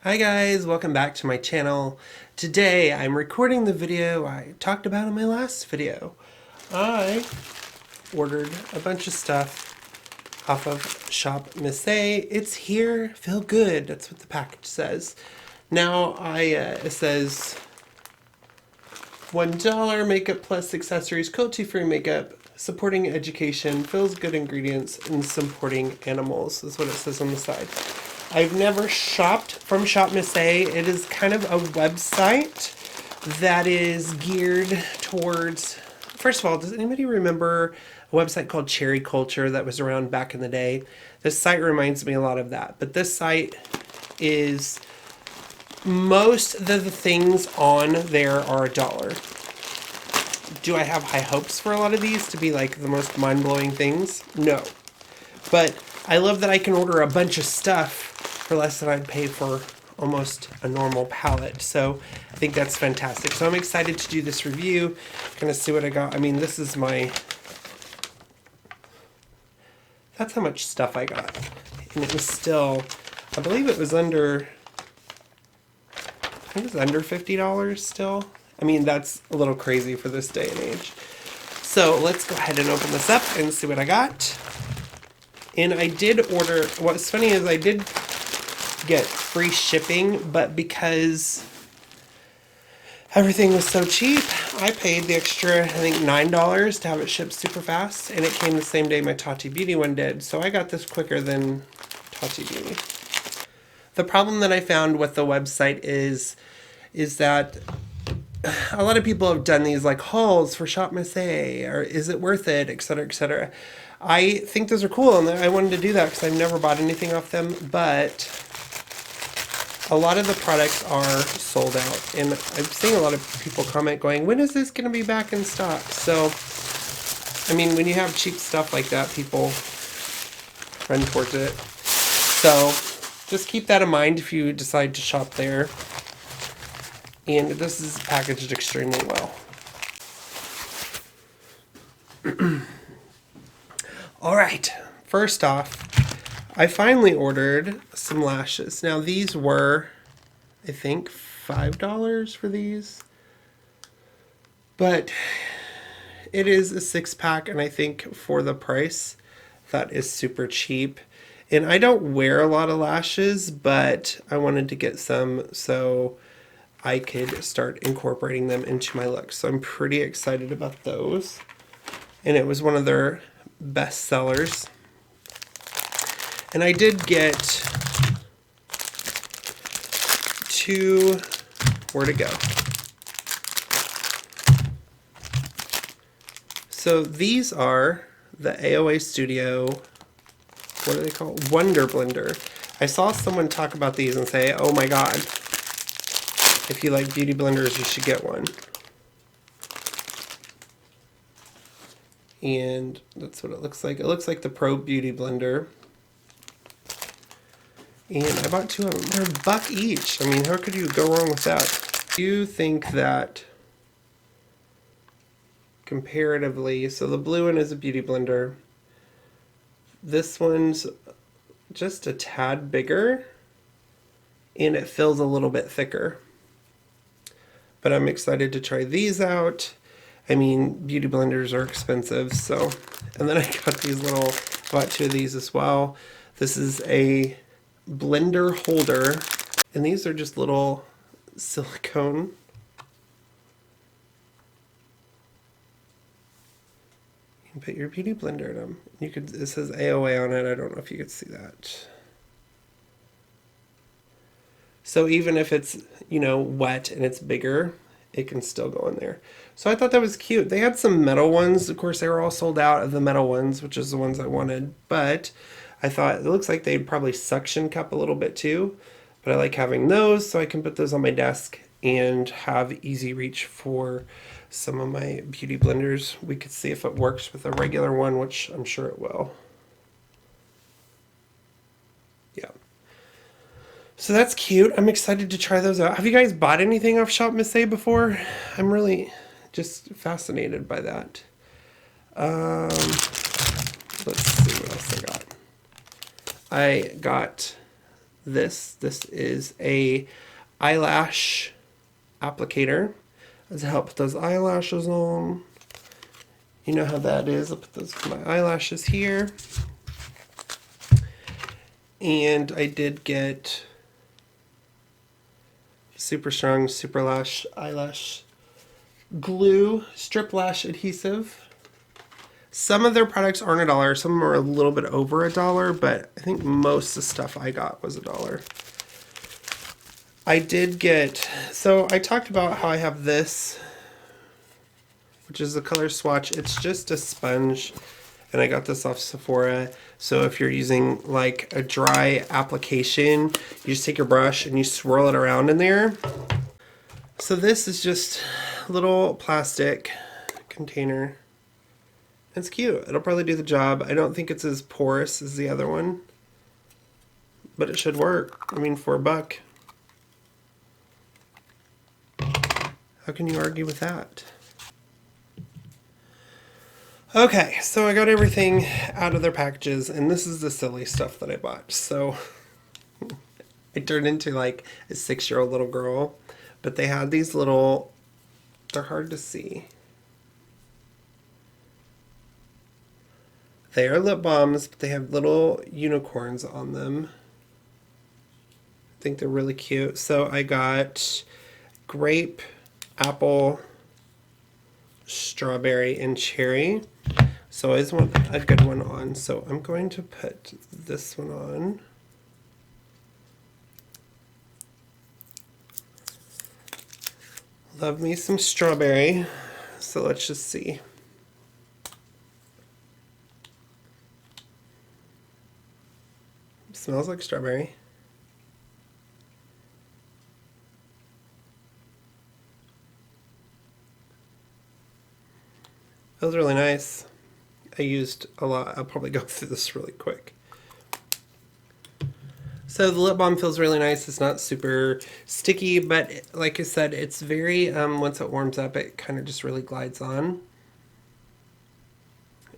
Hi guys, welcome back to my channel. Today I'm recording the video I talked about in my last video. I ordered a bunch of stuff off of Shop Miss A. It's here, feel good, that's what the package says. Now it says $1 makeup plus accessories, cruelty-free makeup, supporting education, feels good ingredients, and supporting animals is what it says on the side. I've never shopped from Shop Miss A. It is kind of a website that is geared towards... First of all, does anybody remember a website called Cherry Culture that was around back in the day? This site reminds me a lot of that. But this site is... Most of the things on there are $1. Do I have high hopes for a lot of these to be like the most mind-blowing things? No. But I love that I can order a bunch of stuff for less than I'd pay for almost a normal palette. So I think that's fantastic. So I'm excited to do this review. Gonna see what I got. I mean, this is my... That's how much stuff I got. And it was still... I believe it was under... I think it was under $50 still. I mean, that's a little crazy for this day and age. So let's go ahead and open this up and see what I got. And I did order, what's funny is I did get free shipping, but because everything was so cheap, I paid the extra, I think $9 to have it shipped super fast, and it came the same day my Tati Beauty one did, so I got this quicker than Tati Beauty. The problem that I found with the website is that a lot of people have done these like hauls for Shop Miss A, or is it worth it, etc., etc. I think those are cool, and I wanted to do that because I've never bought anything off them, but a lot of the products are sold out, and I've seen a lot of people comment going, when is this going to be back in stock? So, I mean, when you have cheap stuff like that, people run towards it. So, just keep that in mind if you decide to shop there. And this is packaged extremely well. Alright, first off, I finally ordered some lashes. Now these were, I think, $5 for these. But it is a 6-pack, and I think for the price, that is super cheap. And I don't wear a lot of lashes, but I wanted to get some so I could start incorporating them into my look. So I'm pretty excited about those. And it was one of their best sellers. And I did get two, where to go? So these are the AOA Studio, what are they called? Wonder Blender. I saw someone talk about these and say, oh my god, if you like beauty blenders, you should get one. And that's what it looks like. It looks like the Pro Beauty Blender. And I bought two of them. They're $1 each. I mean, how could you go wrong with that? Do you think that comparatively, so the blue one is a beauty blender. This one's just a tad bigger, and it feels a little bit thicker. But I'm excited to try these out. I mean, beauty blenders are expensive, so... And then I got these little... I bought two of these as well. This is a blender holder, and these are just little silicone. You can put your beauty blender in them. You could... It says AOA on it. I don't know if you could see that. So even if it's, you know, wet and it's bigger, it can still go in there. So I thought that was cute. They had some metal ones. Of course, they were all sold out of the metal ones, which is the ones I wanted. But I thought it looks like they'd probably suction cup a little bit too. But I like having those, so I can put those on my desk and have easy reach for some of my beauty blenders. We could see if it works with a regular one, which I'm sure it will. Yeah. So that's cute. I'm excited to try those out. Have you guys bought anything off Shop Miss A before? I'm really just fascinated by that. Let's see what else I got. I got this. This is a eyelash applicator to help put those eyelashes on. You know how that is. I'll put my eyelashes here. And I did get super strong Super Lash eyelash glue, strip lash adhesive. Some of their products aren't $1. Some of them are a little bit over $1, but I think most of the stuff I got was $1. I did get, so I talked about how I have this, which is the color swatch. It's just a sponge, and I got this off Sephora. So if you're using like a dry application, you just take your brush and you swirl it around in there. So this is just a little plastic container. It's cute. It'll probably do the job. I don't think it's as porous as the other one, but it should work. I mean, for a buck. How can you argue with that? Okay, so I got everything out of their packages, and this is the silly stuff that I bought. So I turned into like a 6-year-old little girl, but they had these little, they're hard to see. They are lip balms, but they have little unicorns on them. I think they're really cute. So I got grape, apple, strawberry, and cherry. So I always want a good one on. So I'm going to put this one on. Love me some strawberry. So let's just see. Smells like strawberry. Feels really nice. I used a lot. I'll probably go through this really quick. So the lip balm feels really nice. It's not super sticky, but like I said, it's very, once it warms up, it kind of just really glides on.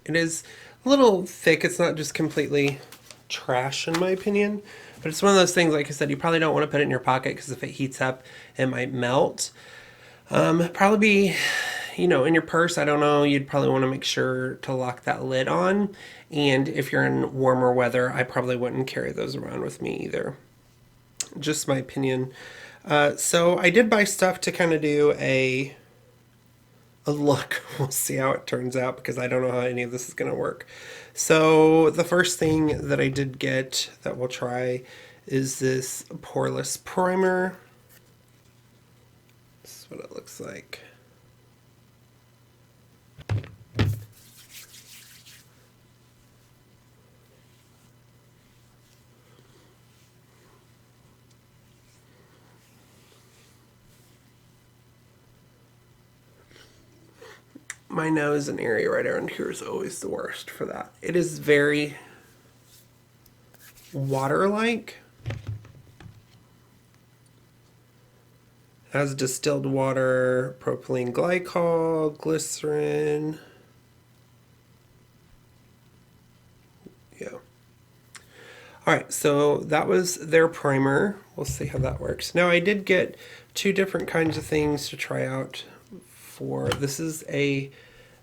It is a little thick. It's not just completely trash in my opinion, but it's one of those things, like I said, you probably don't want to put it in your pocket because if it heats up, it might melt. Probably be, you know, in your purse. I don't know, you'd probably want to make sure to lock that lid on, and if you're in warmer weather, I probably wouldn't carry those around with me either. Just my opinion. So I did buy stuff to kind of do a look. We'll see how it turns out because I don't know how any of this is going to work. So the first thing that I did get that we'll try is this poreless primer. This is what it looks like. My nose and area right around here is always the worst for that. It is very water-like. It has distilled water, propylene glycol, glycerin. Yeah. Alright, so that was their primer. We'll see how that works. Now I did get 2 different kinds of things to try out. This is a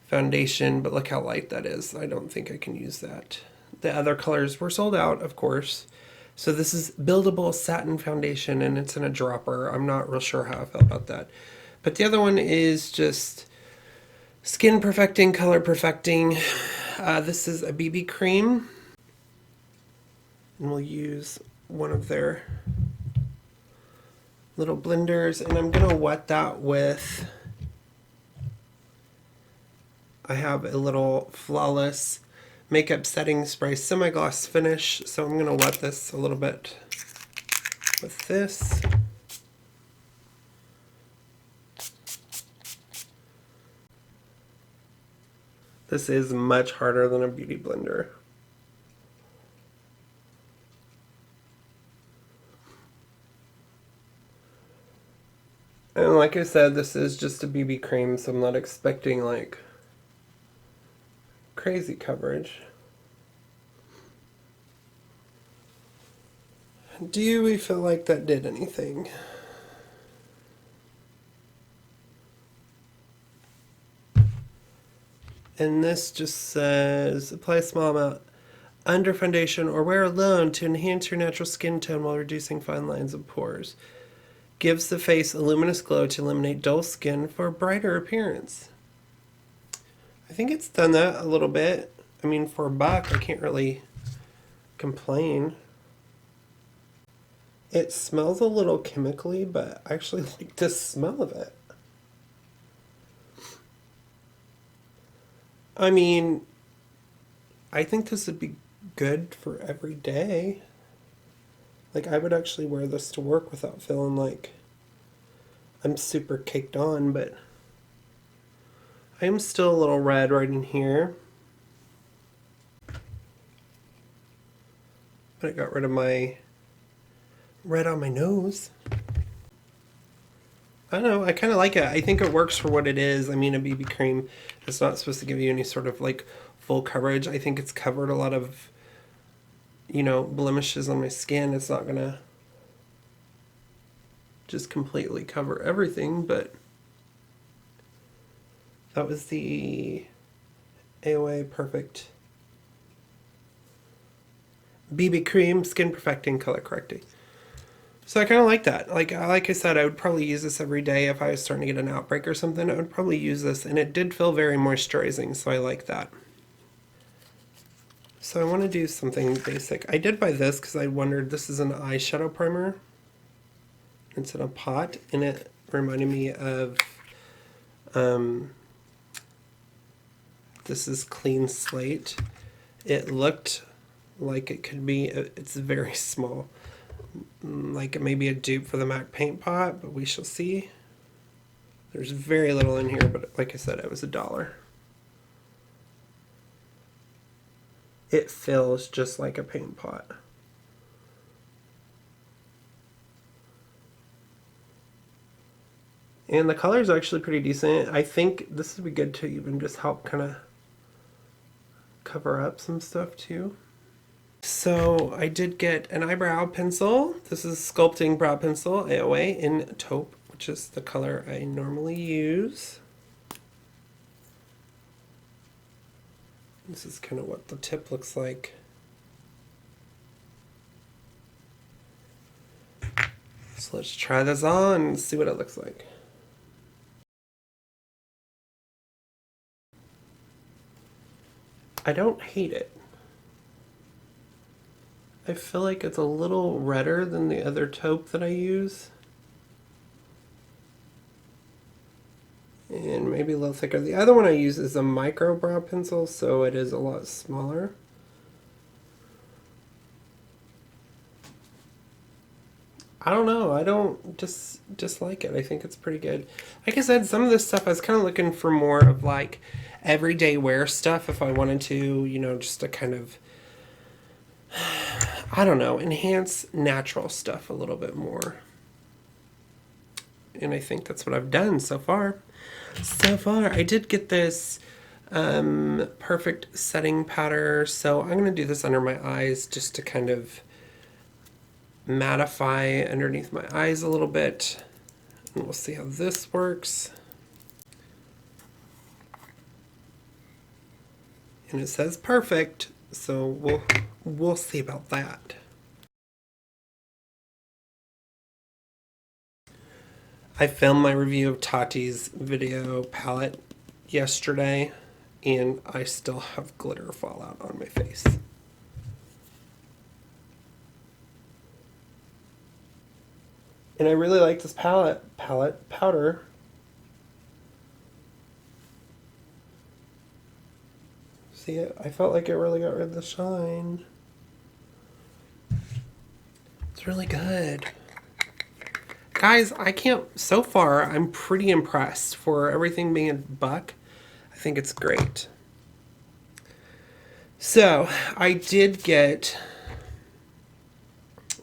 foundation, but look how light that is. I don't think I can use that. The other colors were sold out, of course. So this is buildable satin foundation, and it's in a dropper. I'm not real sure how I feel about that. But the other one is just skin perfecting, color perfecting. This is a BB cream, and we'll use one of their little blenders, and I'm gonna wet that with, I have a little Flawless makeup setting spray semi-gloss finish, so I'm going to wet this a little bit with this. This is much harder than a beauty blender. And like I said, this is just a BB cream, so I'm not expecting like crazy coverage. Do we feel like that did anything? And this just says, apply a small amount under foundation or wear alone to enhance your natural skin tone while reducing fine lines and pores. Gives the face a luminous glow to eliminate dull skin for a brighter appearance. I think it's done that a little bit. I mean, for $1, I can't really complain. It smells a little chemically, but I actually like the smell of it. I mean, I think this would be good for every day. Like, I would actually wear this to work without feeling like I'm super caked on, but I am still a little red right in here. But I got rid of my red on my nose. I don't know, I kind of like it. I think it works for what it is. I mean, a BB cream is not supposed to give you any sort of like full coverage. I think it's covered a lot of, you know, blemishes on my skin. It's not gonna just completely cover everything, but that was the AOA Perfect BB cream, skin perfecting, color correcting. So I kind of like that. Like I said, I would probably use this every day if I was starting to get an outbreak or something. I would probably use this, and it did feel very moisturizing, so I like that. So I want to do something basic. I did buy this because I wondered, this is an eyeshadow primer. It's in a pot, and it reminded me of, this is Clean Slate. It looked like it could be, it's very small. Like maybe a dupe for the MAC paint pot, but we shall see. There's very little in here, but like I said, it was $1. It fills just like a paint pot. And the color is actually pretty decent. I think this would be good to even just help kind of cover up some stuff too. So I did get an eyebrow pencil. This is Sculpting Brow Pencil, AOA in taupe, which is the color I normally use. This is kind of what the tip looks like. So let's try this on and see what it looks like. I don't hate it. I feel like it's a little redder than the other taupe that I use. And maybe a little thicker. The other one I use is a micro brow pencil, so it is a lot smaller. I don't know. I don't dislike it. I think it's pretty good. Like I said, some of this stuff I was kind of looking for more of like everyday wear stuff if I wanted to, you know, just to kind of, I don't know, enhance natural stuff a little bit more. And I think that's what I've done so far. So far, I did get this perfect setting powder, so I'm going to do this under my eyes just to kind of mattify underneath my eyes a little bit. And we'll see how this works. And it says perfect, so we'll see about that. I filmed my review of Tati's video palette yesterday, and I still have glitter fallout on my face. And I really like this palette powder. See it? I felt like it really got rid of the shine. It's really good. Guys, I can't, so far, I'm pretty impressed. For everything being $1, I think it's great. So, I did get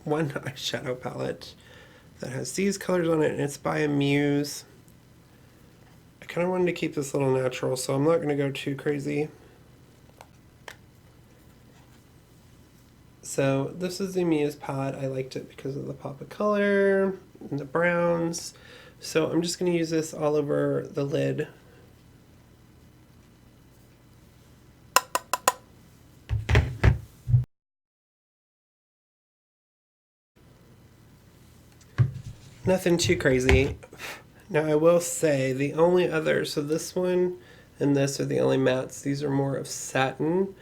one eyeshadow palette that has these colors on it, and it's by Amuse. I kind of wanted to keep this a little natural, so I'm not going to go too crazy. So this is the Amuse palette. I liked it because of the pop of color and the browns. So I'm just going to use this all over the lid. Nothing too crazy. Now I will say the only other, so this one and this are the only mattes. These are more of satin,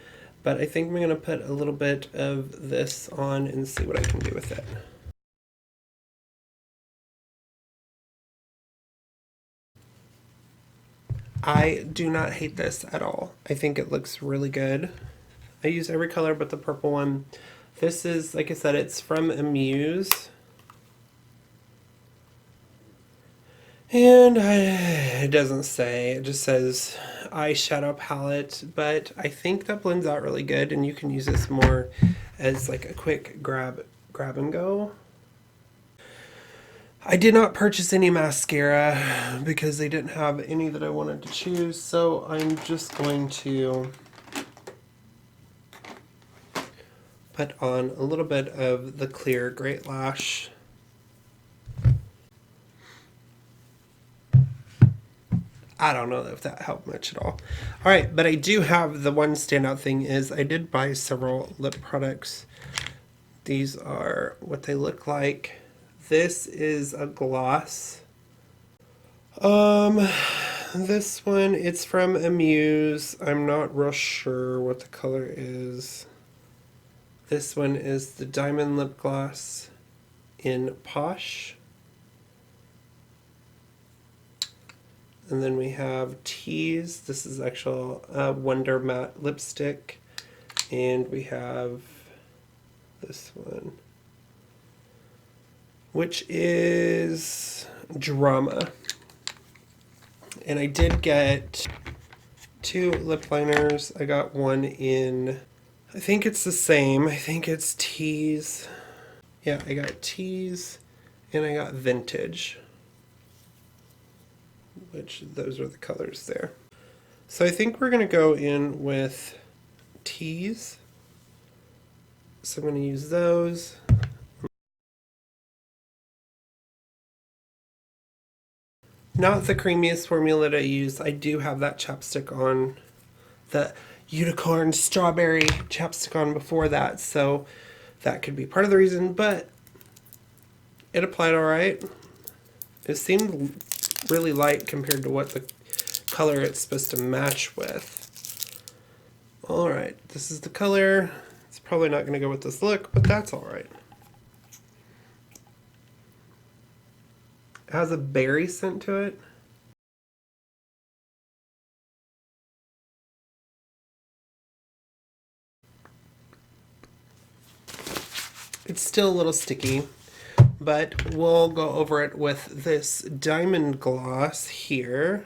but I think I'm going to put a little bit of this on and see what I can do with it. I do not hate this at all. I think it looks really good. I use every color but the purple one. This is, like I said, it's from Amuse. And it doesn't say, it just says eyeshadow palette, but I think that blends out really good, and you can use this more as like a quick grab and go. I did not purchase any mascara because they didn't have any that I wanted to choose, so I'm just going to put on a little bit of the clear Great Lash. I don't know if that helped much at all. All right, but I do have, the one standout thing is I did buy several lip products. These are what they look like. This is a gloss. This one, it's from Amuse. I'm not real sure what the color is. This one is the Diamond Lip Gloss in Posh. And then we have Tease. This is actual Wonder Matte Lipstick. And we have this one, which is Drama. And I did get 2 lip liners. I got one in, I think it's the same. I think it's Tease. Yeah, I got Tease and I got Vintage, which those are the colors there. So I think we're going to go in with Tease. So I'm going to use those. Not the creamiest formula that I use. I do have that chapstick on, the unicorn strawberry chapstick on before that, so that could be part of the reason, but it applied all right. It seemed really light compared to what the color it's supposed to match with. All right, this is the color. It's probably not going to go with this look, but that's all right. It has a berry scent to it. It's still a little sticky, but we'll go over it with this diamond gloss here.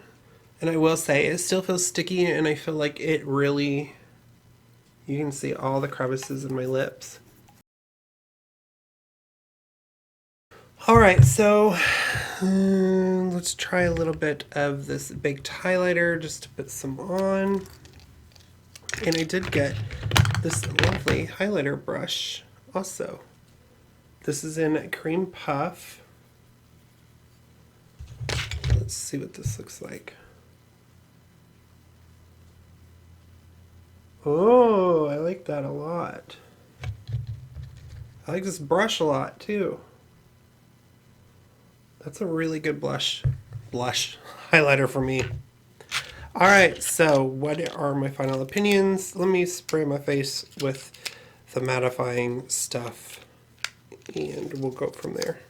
And I will say it still feels sticky, and I feel like it really, you can see all the crevices in my lips. All right, so let's try a little bit of this baked highlighter just to put some on. And I did get this lovely highlighter brush also. This is in Cream Puff. Let's see what this looks like. Oh, I like that a lot. I like this brush a lot too. That's a really good blush highlighter for me. All right, so what are my final opinions? Let me spray my face with the mattifying stuff and we'll go from there.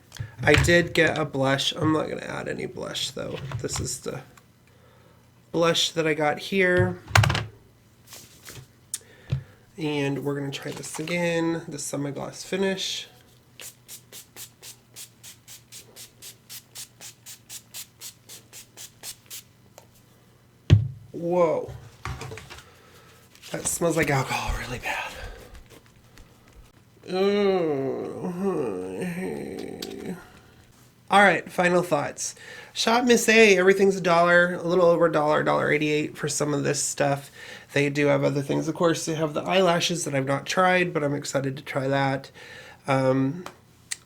I did get a blush. I'm not going to add any blush though. This is the blush that I got here. And we're going to try this again, the semi-gloss finish. Whoa. That smells like alcohol really bad. All right, final thoughts. Shop Miss A, everything's $1, a little over $1, $1.88 for some of this stuff. They do have other things. Of course, they have the eyelashes that I've not tried, but I'm excited to try that. A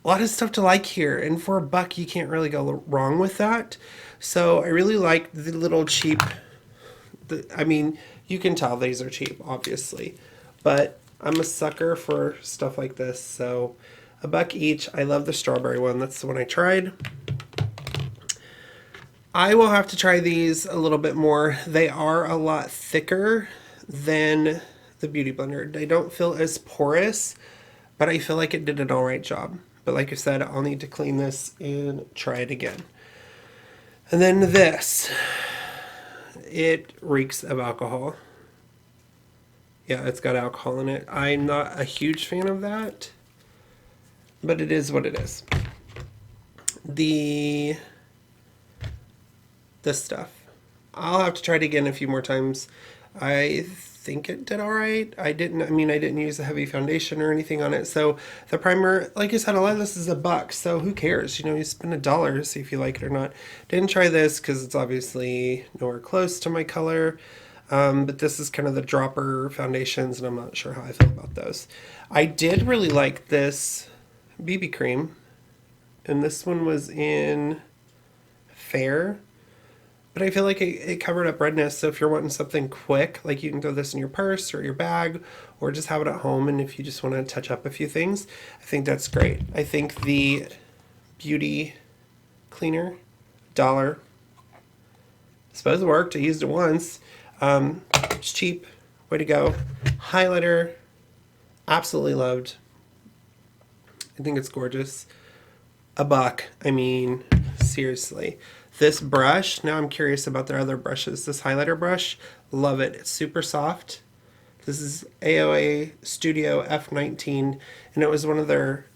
lot of stuff to like here, and for $1, you can't really go wrong with that. So I really like the little cheap, I mean, you can tell these are cheap, obviously, but I'm a sucker for stuff like this. So $1 each. I love the strawberry one. That's the one I tried. I will have to try these a little bit more. They are a lot thicker than the Beauty Blender. They don't feel as porous, but I feel like it did an alright job. But like I said, I'll need to clean this and try it again. And then this. It reeks of alcohol. Yeah, it's got alcohol in it. I'm not a huge fan of that, but it is what it is. This stuff, I'll have to try it again a few more times. I think it did all right. I didn't use a heavy foundation or anything on it. So the primer, like I said, a lot of this is $1, so who cares? You know, you spend $1, see if you like it or not. Didn't try this because it's obviously nowhere close to my color. But this is kind of the dropper foundations, and I'm not sure how I feel about those. I did really like this BB cream, and this one was in Fair. But I feel like it covered up redness, so if you're wanting something quick, like you can throw this in your purse or your bag, or just have it at home, and if you just want to touch up a few things, I think that's great. I think the Beauty Cleaner, $1, I suppose it worked. I used it once. It's cheap. Way to go. Highlighter, absolutely loved. I think it's gorgeous. $1. I mean, seriously. This brush, now I'm curious about their other brushes. This highlighter brush, love it. It's super soft. This is AOA Studio F19, and it was one of their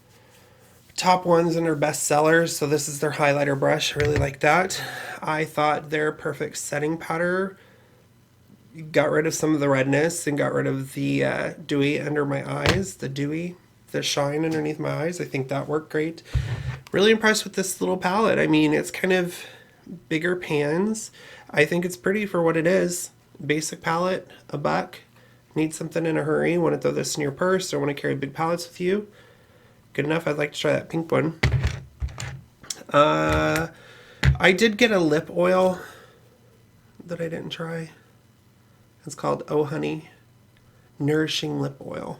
top ones and their best sellers, so this is their highlighter brush. I really like that. I thought their perfect setting powder got rid of some of the redness and got rid of the dewy under my eyes, the shine underneath my eyes. I think that worked great. Really impressed with this little palette. I mean, it's kind of bigger pans. I think it's pretty for what it is. Basic palette, $1. Need something in a hurry, want to throw this in your purse or want to carry big palettes with you. Good enough. I'd like to try that pink one. I did get a lip oil that I didn't try. It's called Oh Honey Nourishing Lip Oil.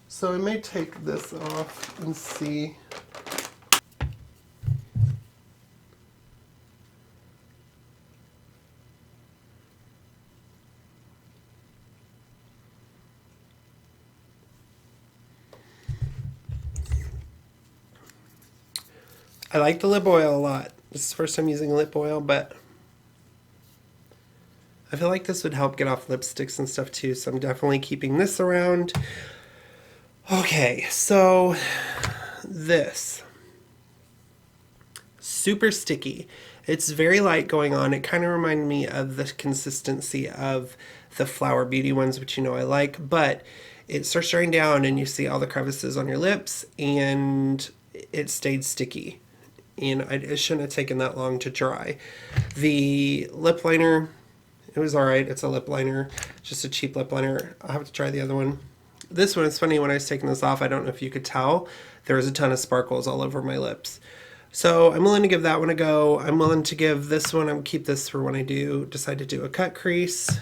So I may take this off and see. I like the lip oil a lot. This is the first time using lip oil, but I feel like this would help get off lipsticks and stuff too, so I'm definitely keeping this around. Okay, so this. Super sticky. It's very light going on. It kind of reminded me of the consistency of the Flower Beauty ones, which you know I like, but it starts drying down and you see all the crevices on your lips, and it stayed sticky. And it shouldn't have taken that long to dry. The lip liner, it was alright. It's a lip liner, just a cheap lip liner. I'll have to try the other one. This one, it's funny, when I was taking this off, I don't know if you could tell, there was a ton of sparkles all over my lips. So I'm willing to give that one a go. I'm willing to give this one, I'll keep this for when I decide to do a cut crease.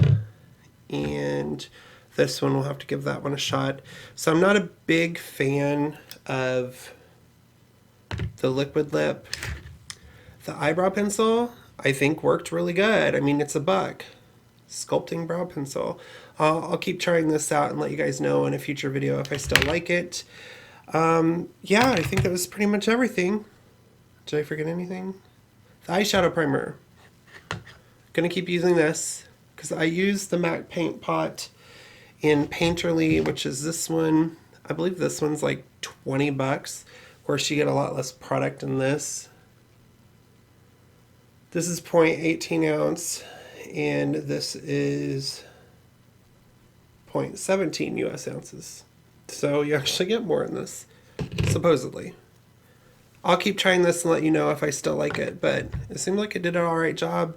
And this one, we'll have to give that one a shot. So I'm not a big fan of the liquid lip. The eyebrow pencil, I think worked really good. I mean, it's $1. Sculpting brow pencil. I'll keep trying this out and let you guys know in a future video if I still like it. Yeah, I think that was pretty much everything. Did I forget anything? The eyeshadow primer. Gonna keep using this because I use the MAC paint pot in Painterly, which is this one. I believe this one's like $20. Of course, you get a lot less product in this. This is 0.18 ounce, and this is 0.17 US ounces. So you actually get more in this, supposedly. I'll keep trying this and let you know if I still like it, but it seemed like it did an alright job.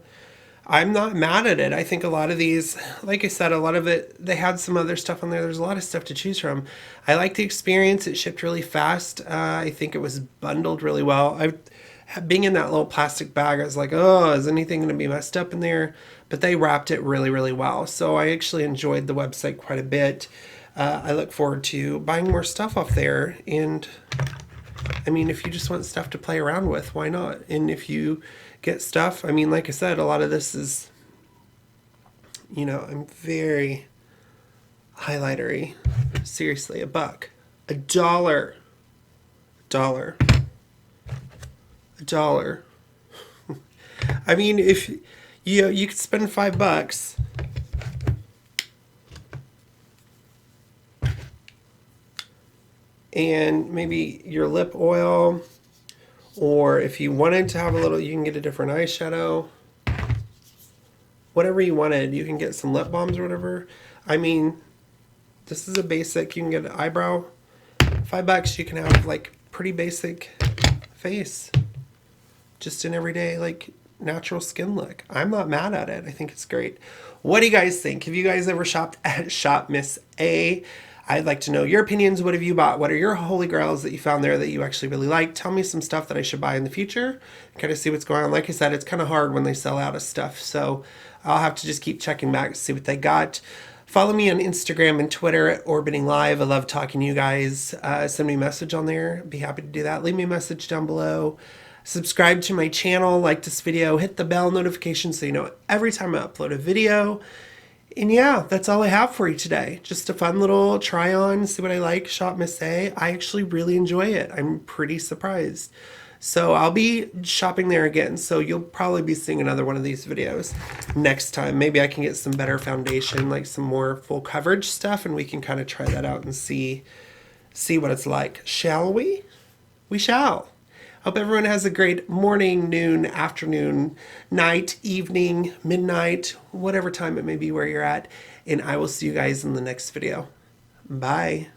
I'm not mad at it. I think a lot of these, like I said, a lot of it, they had some other stuff on there. There's a lot of stuff to choose from. I like the experience. It shipped really fast. I think it was bundled really well. Being in that little plastic bag, I was like, oh, is anything going to be messed up in there? But they wrapped it really, really well. So I actually enjoyed the website quite a bit. I look forward to buying more stuff off there. And I mean, if you just want stuff to play around with, why not? And if you get stuff, I mean, like I said, a lot of this is, you know, I'm very highlightery. Seriously, $1, $1, $1. I mean, if you could spend $5 and maybe your lip oil, or if you wanted to have a little, you can get a different eyeshadow, whatever you wanted. You can get some lip balms or whatever. I mean, this is a basic, you can get an eyebrow. $5, you can have like pretty basic face, just an everyday like natural skin look. I'm not mad at it. I think it's great. What do you guys think? Have you guys ever shopped at Shop Miss A? I'd like to know your opinions. What have you bought? What are your holy grails that you found there that you actually really like? Tell me some stuff that I should buy in the future. Kind of see what's going on. Like I said, it's kind of hard when they sell out of stuff. So I'll have to just keep checking back to see what they got. Follow me on Instagram and Twitter at Orbiting Live. I love talking to you guys. Send me a message on there. I'd be happy to do that. Leave me a message down below. Subscribe to my channel. Like this video. Hit the bell notification so you know every time I upload a video. And yeah, that's all I have for you today. Just a fun little try on, see what I like, Shop Miss A. I actually really enjoy it. I'm pretty surprised. So I'll be shopping there again. So you'll probably be seeing another one of these videos next time. Maybe I can get some better foundation, like some more full coverage stuff, and we can kind of try that out and see what it's like. Shall we? We shall. Hope everyone has a great morning, noon, afternoon, night, evening, midnight, whatever time it may be where you're at. And I will see you guys in the next video. Bye.